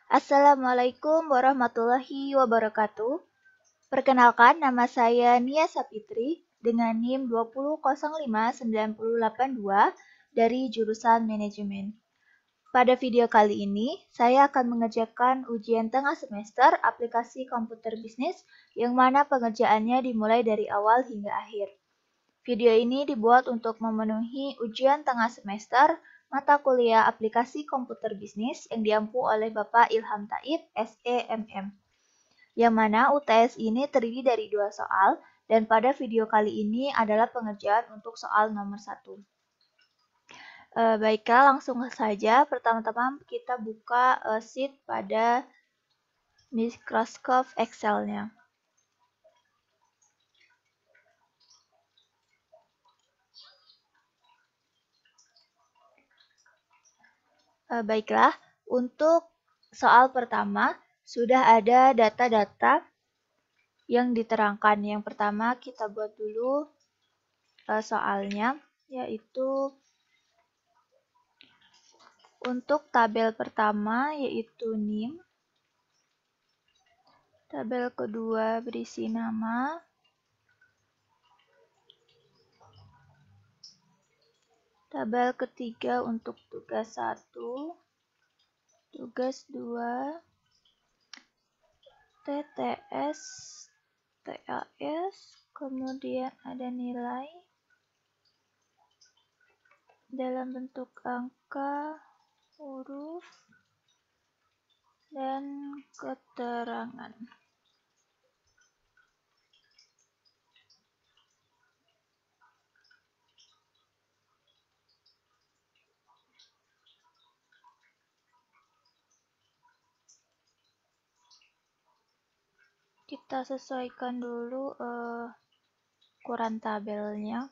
Assalamualaikum warahmatullahi wabarakatuh. Perkenalkan, nama saya Nia Sapitri dengan NIM 2005982 dari jurusan Manajemen. Pada video kali ini, saya akan mengerjakan ujian tengah semester aplikasi komputer bisnis yang mana pengerjaannya dimulai dari awal hingga akhir. Video ini dibuat untuk memenuhi ujian tengah semester mata kuliah aplikasi komputer bisnis yang diampu oleh Bapak Ilham Taib, SEMM. Yang mana UTS ini terdiri dari 2 soal, dan pada video kali ini adalah pengerjaan untuk soal nomor 1. Baiklah, langsung saja. Pertama-tama kita buka sheet pada Microsoft Excel-nya. Baiklah, untuk soal pertama sudah ada data-data yang diterangkan. Yang pertama kita buat dulu soalnya, yaitu untuk tabel pertama yaitu NIM. Tabel kedua berisi nama. Tabel ketiga untuk tugas 1, tugas 2, TTS, TAS, kemudian ada nilai dalam bentuk angka, huruf, dan keterangan. Kita sesuaikan dulu ukuran tabelnya.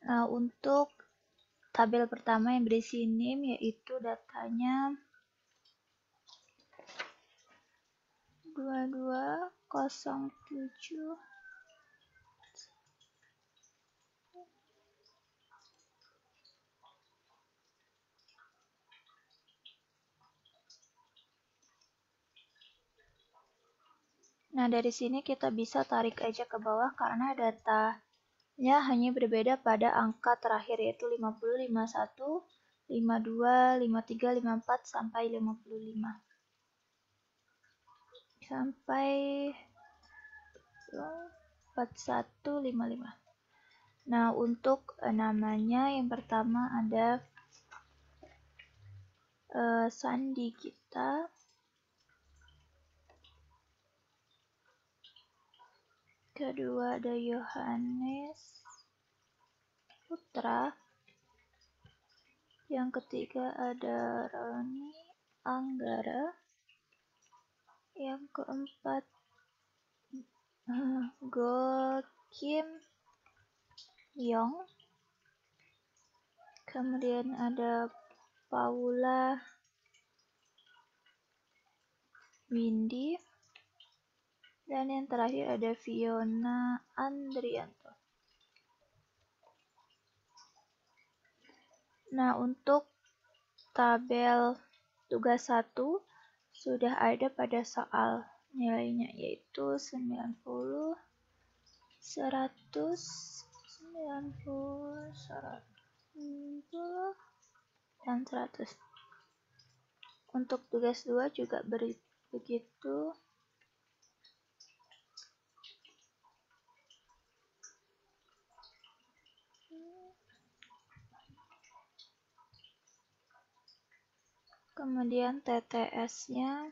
Nah, untuk tabel pertama yang berisi NIM yaitu datanya 2207. Nah, dari sini kita bisa tarik aja ke bawah karena datanya hanya berbeda pada angka terakhir yaitu 50, 51, 52, 53, 54 sampai 55. Sampai 4155. Nah, untuk namanya yang pertama ada Sandi kita. Kedua ada Yohanes Putra. Yang ketiga ada Roni Anggara. Yang keempat Go Kim Yong. Kemudian ada Paula Windy. Dan yang terakhir ada Fiona Andrianto. Nah, untuk tabel tugas 1 sudah ada pada soal nilainya yaitu 90, 100, 90, 100, dan 100. Untuk tugas 2 juga begitu. kemudian TTS-nya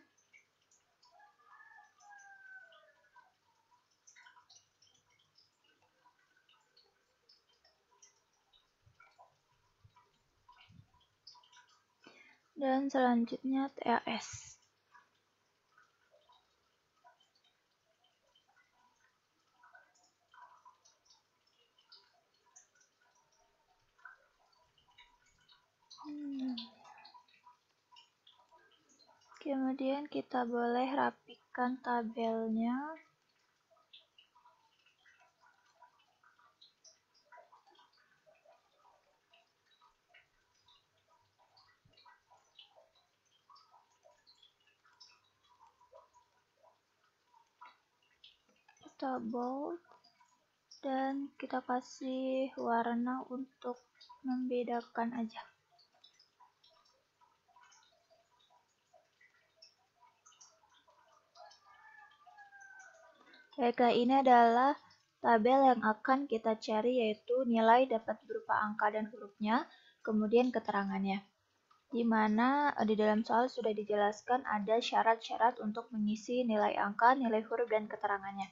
dan selanjutnya TAS. Kemudian kita boleh rapikan tabelnya. Kita bold dan kita kasih warna untuk membedakan aja. Baiklah, ini adalah tabel yang akan kita cari, yaitu nilai dapat berupa angka dan hurufnya, kemudian keterangannya. Di mana di dalam soal sudah dijelaskan ada syarat-syarat untuk mengisi nilai angka, nilai huruf, dan keterangannya.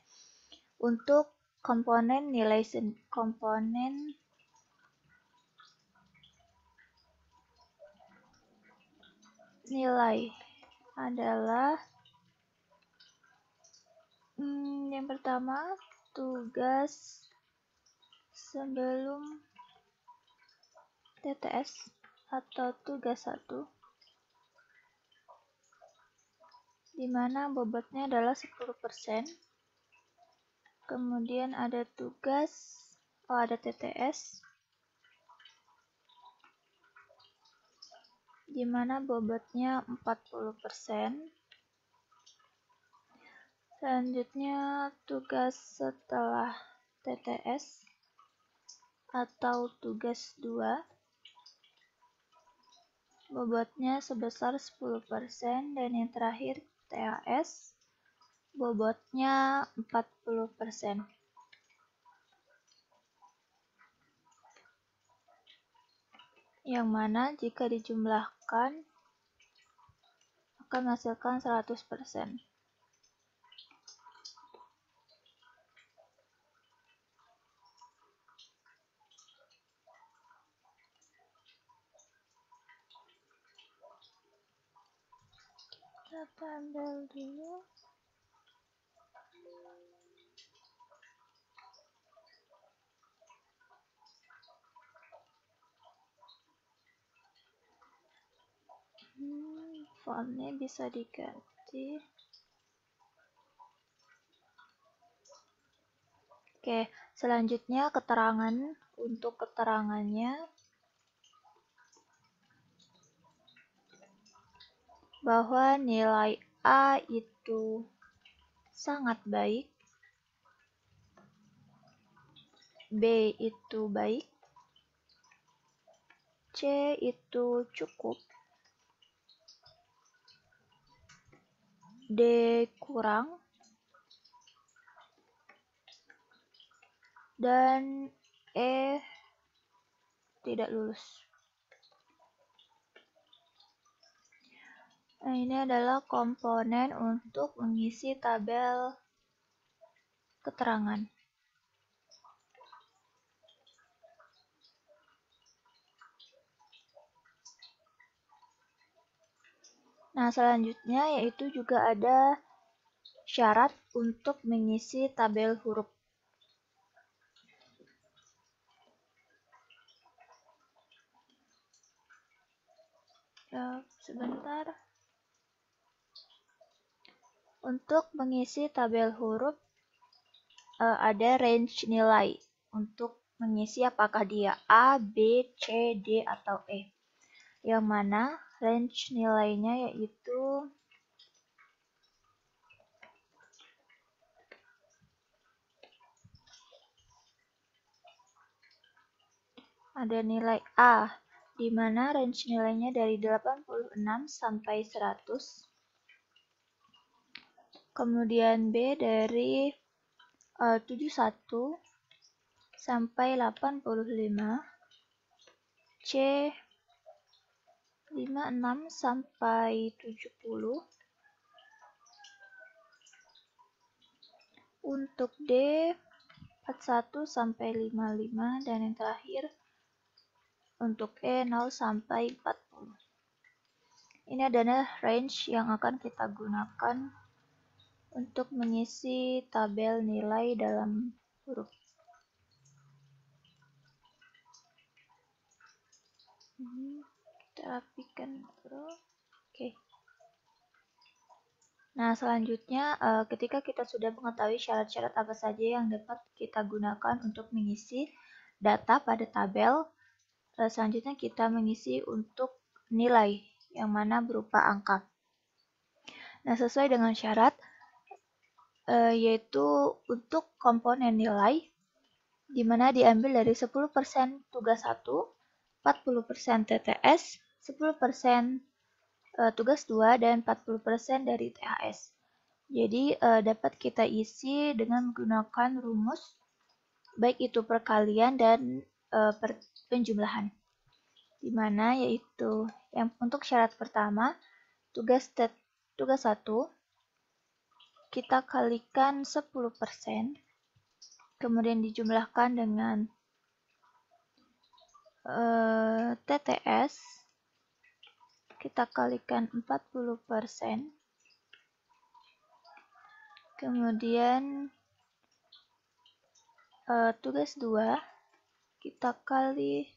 Untuk komponen nilai adalah yang pertama, tugas sebelum TTS atau tugas 1, di mana bobotnya adalah 10%. Kemudian ada ada TTS, di mana bobotnya 40%. Selanjutnya tugas setelah TTS atau tugas 2, bobotnya sebesar 10%, dan yang terakhir TAS, bobotnya 40%. Yang mana jika dijumlahkan akan menghasilkan 100%. Kita ambil dulu. Fontnya bisa diganti. Oke, selanjutnya keterangan. Untuk keterangannya, bahwa nilai A itu sangat baik, B itu baik, C itu cukup, D kurang, dan E tidak lulus. Nah, ini adalah komponen untuk mengisi tabel keterangan. Nah, selanjutnya yaitu juga ada syarat untuk mengisi tabel huruf. Sebentar. Untuk mengisi tabel huruf ada range nilai untuk mengisi apakah dia A, B, C, D, atau E. Yang mana range nilainya yaitu ada nilai A, di mana range nilainya dari 86 sampai 100. Kemudian B dari 71 sampai 85. C 56 sampai 70. Untuk D 41 sampai 55 dan yang terakhir untuk E 0 sampai 40. Ini adalah range yang akan kita gunakan untuk mengisi tabel nilai dalam huruf. Kita rapikan dulu. Oke. Nah, selanjutnya ketika kita sudah mengetahui syarat-syarat apa saja yang dapat kita gunakan untuk mengisi data pada tabel, selanjutnya kita mengisi untuk nilai yang mana berupa angka. Nah, sesuai dengan syarat, yaitu untuk komponen nilai, di mana diambil dari 10% tugas 1, 40% TTS, 10% tugas 2, dan 40% dari THS. Jadi dapat kita isi dengan menggunakan rumus, baik itu perkalian dan penjumlahan. Di mana yaitu yang untuk syarat pertama, tugas 1 kita kalikan 10%, kemudian dijumlahkan dengan TTS, kita kalikan 40%, kemudian tugas 2 kita kali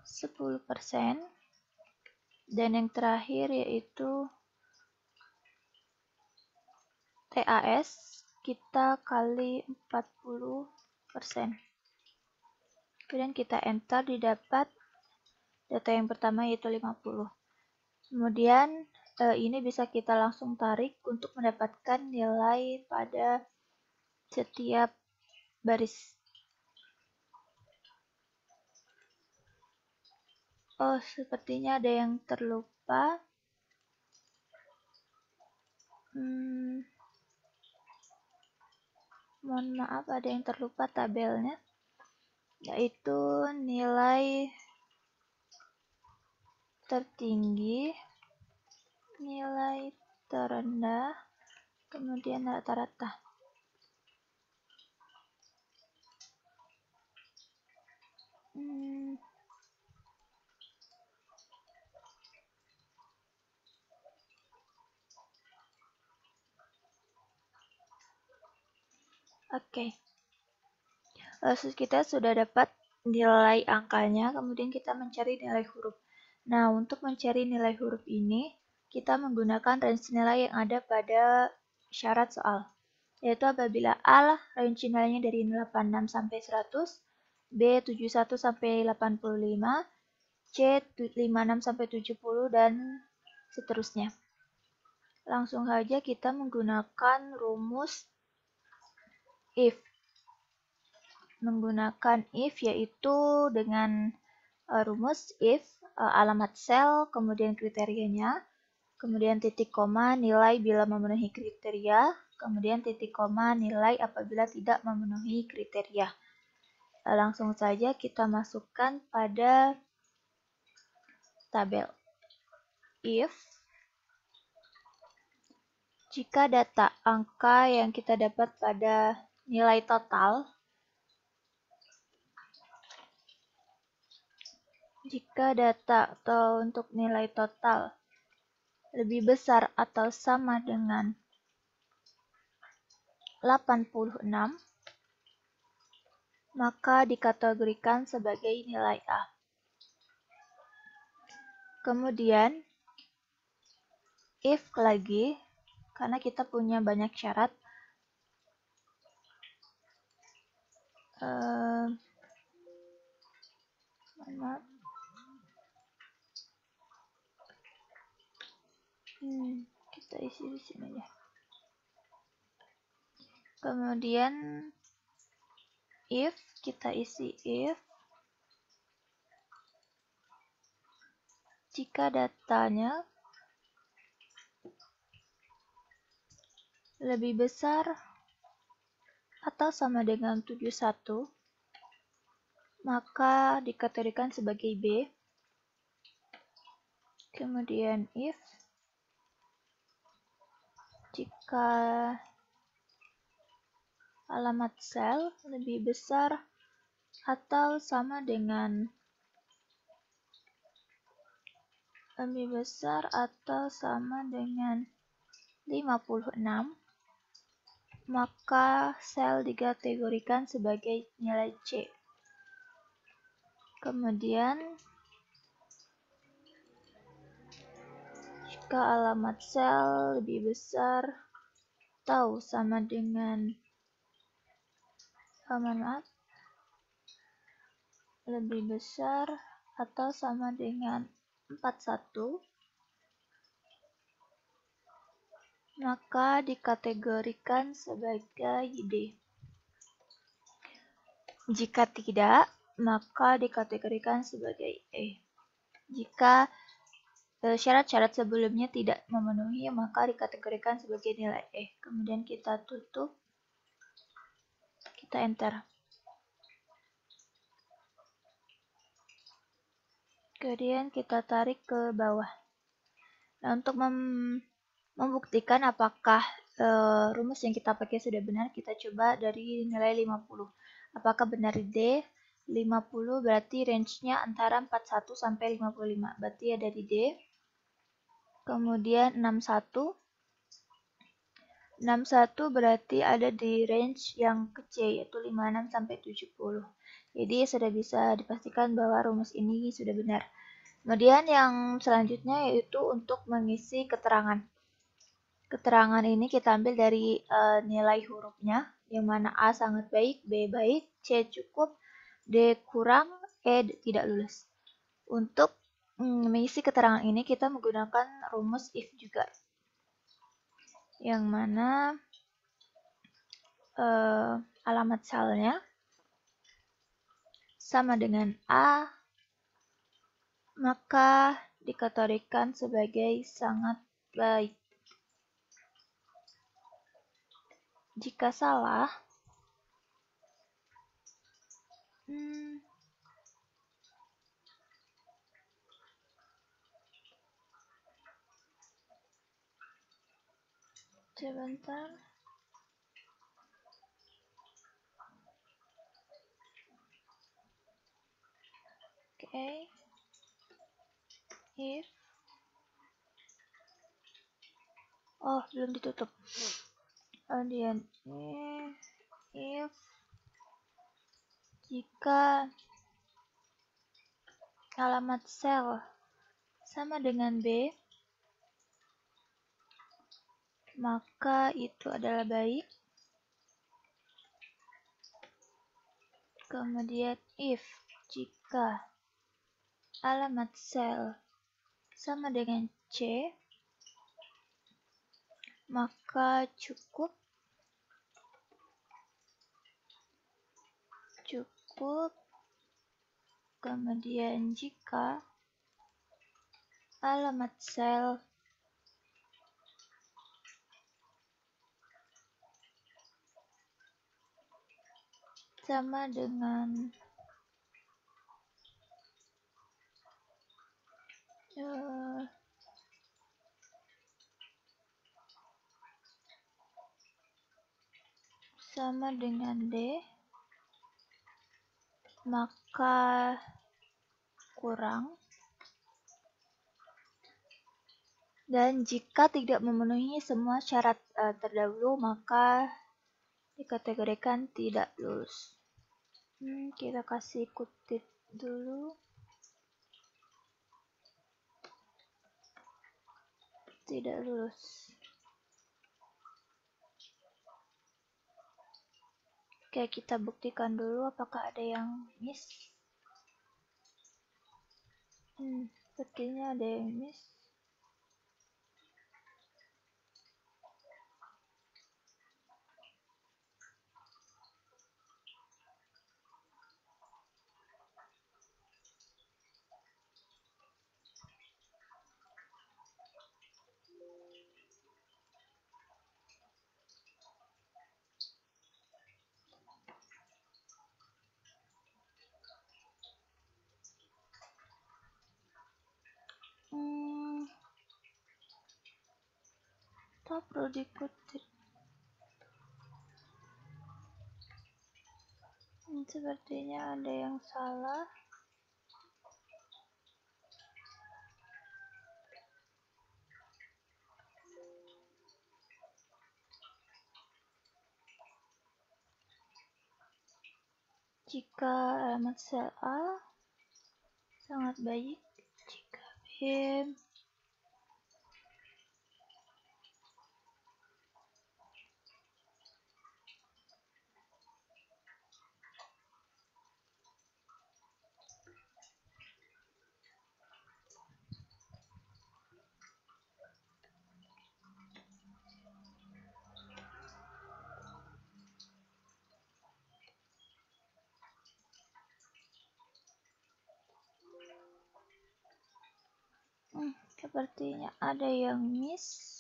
10%, dan yang terakhir yaitu TAS kita kali 40%. Kemudian kita enter, didapat data yang pertama yaitu 50. Kemudian ini bisa kita langsung tarik untuk mendapatkan nilai pada setiap baris. Oh, sepertinya ada yang terlupa. Mohon maaf, ada yang terlupa tabelnya, yaitu nilai tertinggi, nilai terendah, kemudian rata-rata. Oke. Kita sudah dapat nilai angkanya, kemudian kita mencari nilai huruf. Nah, untuk mencari nilai huruf ini, kita menggunakan range nilai yang ada pada syarat soal, yaitu apabila A range nilainya dari 86 sampai 100, B 71 sampai 85, C 56 sampai 70, dan seterusnya. Langsung saja kita menggunakan rumus if. Menggunakan if yaitu dengan rumus if alamat sel, kemudian kriterianya, kemudian titik koma nilai bila memenuhi kriteria, kemudian titik koma nilai apabila tidak memenuhi kriteria. Langsung saja kita masukkan pada tabel. If jika data angka yang kita dapat pada nilai total, jika data atau untuk nilai total lebih besar atau sama dengan 86, maka dikategorikan sebagai nilai A. Kemudian, if lagi, karena kita punya banyak syarat, kita isi di sini ya. Kemudian if, kita isi if jika datanya lebih besar atau sama dengan 71, maka dikategorikan sebagai B. Kemudian if jika alamat sel lebih besar atau sama dengan 56, maka sel dikategorikan sebagai nilai C. Kemudian, jika alamat sel lebih besar atau sama dengan lebih besar atau sama dengan 41, maka dikategorikan sebagai D. Jika tidak, maka dikategorikan sebagai E. Jika syarat-syarat sebelumnya tidak memenuhi, maka dikategorikan sebagai nilai E. Kemudian kita tutup, kita enter. Kemudian kita tarik ke bawah. Nah, untuk membuktikan apakah rumus yang kita pakai sudah benar, kita coba dari nilai 50. Apakah benar D? 50 berarti range-nya antara 41 sampai 55. Berarti ada di D. Kemudian 61. 61 berarti ada di range yang ke C, yaitu 56 sampai 70. Jadi sudah bisa dipastikan bahwa rumus ini sudah benar. Kemudian yang selanjutnya yaitu untuk mengisi keterangan. Keterangan ini kita ambil dari nilai hurufnya, yang mana A sangat baik, B baik, C cukup, D kurang, E tidak lulus. Untuk mengisi keterangan ini kita menggunakan rumus if juga, yang mana alamat selnya sama dengan A, maka dikategorikan sebagai sangat baik. Jika salah, sebentar. Oke. If belum ditutup. Kemudian if jika alamat sel sama dengan B, maka itu adalah baik. Kemudian if jika alamat sel sama dengan C, maka cukup. Kemudian jika alamat sel sama dengan D, maka kurang. Dan jika tidak memenuhi semua syarat terdahulu, maka dikategorikan tidak lulus. Kita kasih kutip dulu. Tidak lulus. Oke, kita buktikan dulu apakah ada yang miss. Sepertinya ada yang miss. apa perlu dikutip? Sepertinya ada yang salah. Jika alamat sel A sangat baik, jika B sepertinya ada yang miss.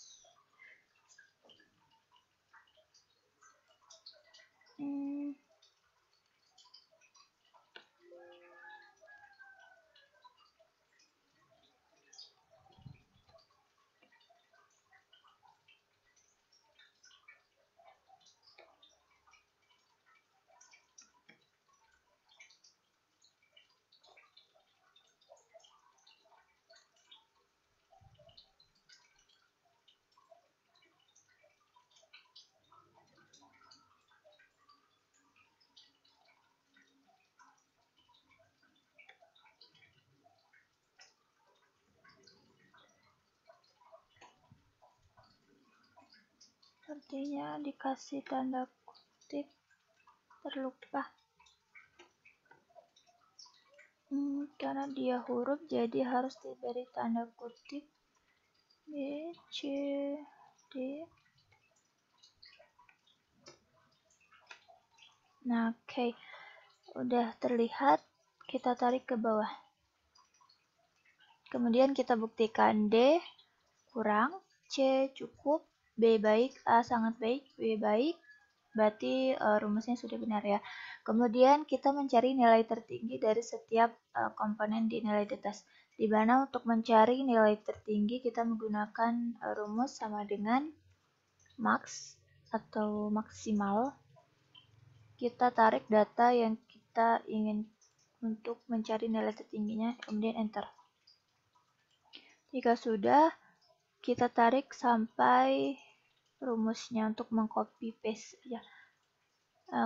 Sepertinya dikasih tanda kutip terlupa. Karena dia huruf jadi harus diberi tanda kutip. B, C, D. Nah, oke. Udah terlihat, kita tarik ke bawah. Kemudian kita buktikan D kurang, C cukup, B baik, A sangat baik, B baik. Berarti rumusnya sudah benar ya. Kemudian kita mencari nilai tertinggi dari setiap komponen di nilai diatas. Di mana untuk mencari nilai tertinggi kita menggunakan rumus sama dengan max atau maksimal. Kita tarik data yang kita ingin untuk mencari nilai tertingginya, kemudian enter. Jika sudah, kita tarik sampai rumusnya untuk mengcopy paste ya.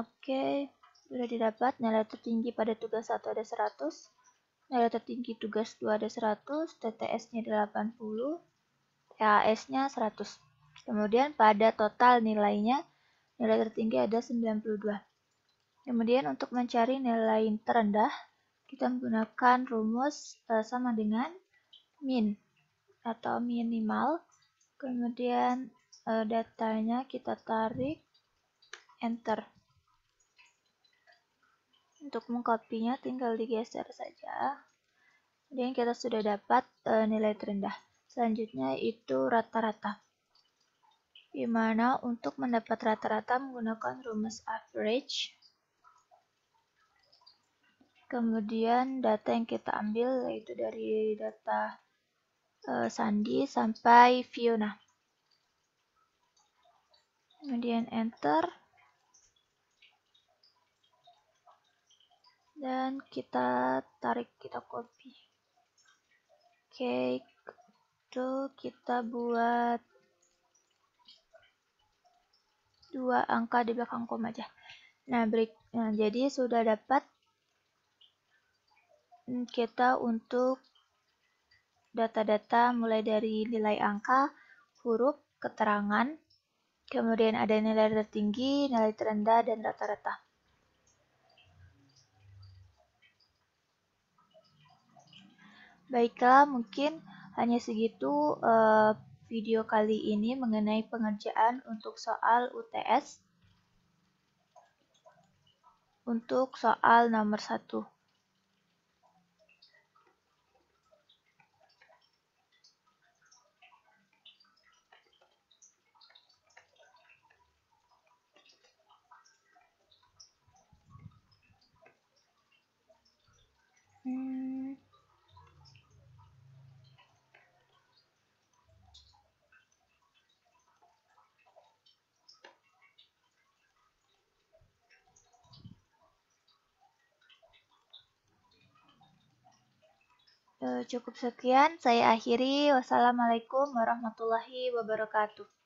Oke, sudah didapat nilai tertinggi pada tugas 1 ada 100, nilai tertinggi tugas 2 ada 100, TTS-nya 80, TAS-nya 100. Kemudian pada total nilainya, nilai tertinggi ada 92. Kemudian untuk mencari nilai terendah, kita menggunakan rumus sama dengan min atau minimal. Kemudian datanya kita tarik, enter. Untuk mengkopinya tinggal digeser saja. Kemudian kita sudah dapat nilai terendah. Selanjutnya itu rata-rata. Di mana untuk mendapat rata-rata menggunakan rumus average. Kemudian data yang kita ambil yaitu dari data Sandi sampai Fiona. Kemudian enter. Dan kita tarik, kita copy. Oke, itu kita buat 2 angka di belakang koma aja. Nah, jadi sudah dapat kita untuk data-data mulai dari nilai angka, huruf, keterangan, kemudian ada nilai tertinggi, nilai terendah, dan rata-rata. Baiklah, mungkin hanya segitu video kali ini mengenai pengerjaan untuk soal UTS. Untuk soal nomor 1. Cukup sekian, saya akhiri. Wassalamualaikum warahmatullahi wabarakatuh.